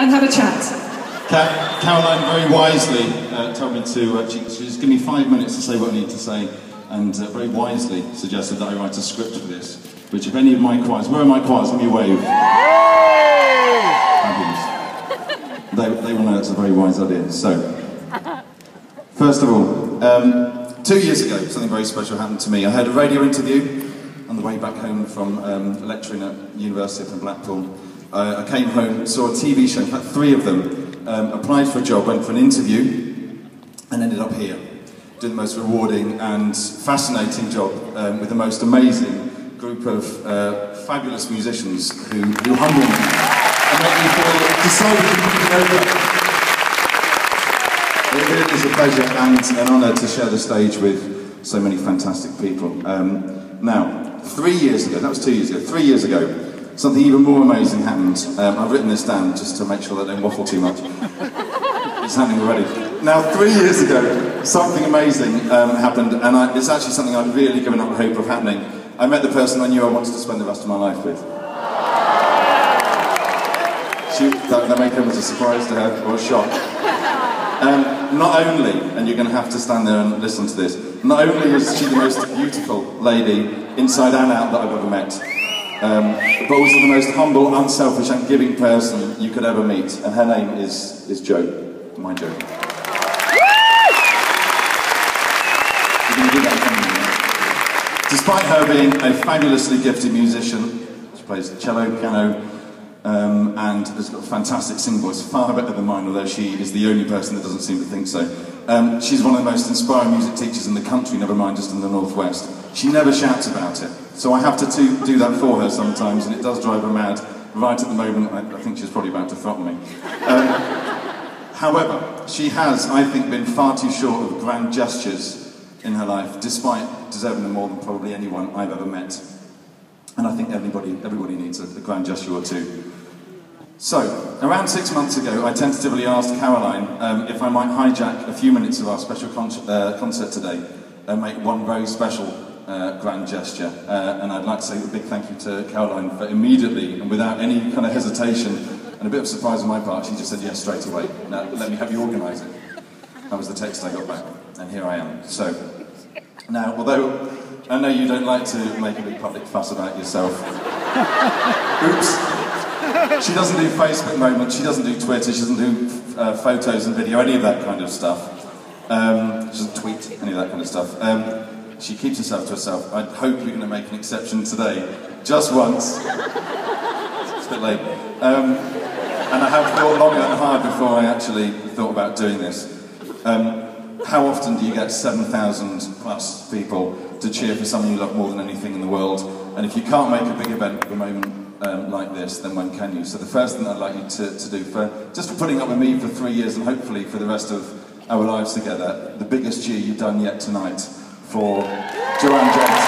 and have a chat. Caroline very wisely told me to, she just give me 5 minutes to say what I need to say, and very wisely suggested that I write a script for this, which if any of my choirs, where are my choirs? Give me a wave. They will know it's a very wise idea. So, first of all, 2 years ago, something very special happened to me. I heard a radio interview on the way back home from lecturing at University of Blackpool. I came home, saw a TV show, in fact 3 of them, applied for a job, went for an interview, and ended up here. Did the most rewarding and fascinating job with the most amazing group of fabulous musicians who humble me and make me feel decidedly moving over. It really is a pleasure and an honour to share the stage with so many fantastic people. Now, 3 years ago, that was 2 years ago, 3 years ago, something even more amazing happened. I've written this down just to make sure that I don't waffle too much. It's happening already. Now, 3 years ago, something amazing happened, and it's actually something I'd really given up hope of happening. I met the person I knew I wanted to spend the rest of my life with. That may come as a surprise to her, or a shock. Not only, and you're going to have to stand there and listen to this, not only is she the most beautiful lady, inside and out, that I've ever met, but also the most humble, unselfish and giving person you could ever meet, and her name is Jo, my Jo. Despite her being a fabulously gifted musician, she plays cello, piano, and has got a fantastic singing voice, far better than mine, although she is the only person that doesn't seem to think so. She's one of the most inspiring music teachers in the country, never mind just in the Northwest. She never shouts about it, so I have to do that for her sometimes, and it does drive her mad. Right at the moment, I think she's probably about to throttle me. However, she has, I think, been far too short of grand gestures in her life, despite deserving them more than probably anyone I've ever met. And I think everybody needs a grand gesture or two. So, around 6 months ago, I tentatively asked Caroline if I might hijack a few minutes of our special concert today and make one very special grand gesture. And I'd like to say a big thank you to Caroline for immediately, and without any kind of hesitation, and a bit of surprise on my part, she just said yes straight away. Now, let me have you organise it. That was the text I got back, and here I am. So, now, although I know you don't like to make a big public fuss about yourself, oops, she doesn't do Facebook moments, she doesn't do Twitter, she doesn't do photos and video, any of that kind of stuff. She doesn't tweet, any of that kind of stuff. She keeps herself to herself. I hope you're going to make an exception today, just once. It's a bit late. And I have thought long and hard before I actually thought about doing this. How often do you get 7,000 plus people to cheer for someone you love more than anything in the world? And if you can't make a big event at the moment like this, then when can you? So the first thing I'd like you to do, just for putting up with me for 3 years and hopefully for the rest of our lives together, the biggest cheer you've done yet tonight for Joanne James.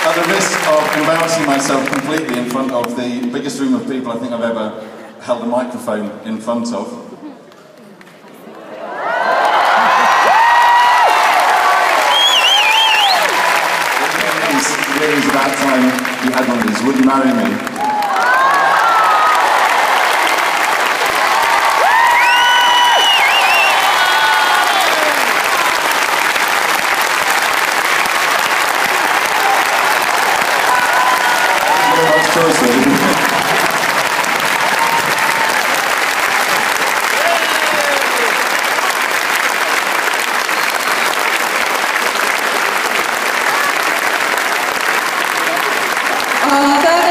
At the risk of embarrassing myself completely in front of the biggest room of people I think I've ever held a microphone in front of. It is about time you had one of these. Would you marry me? That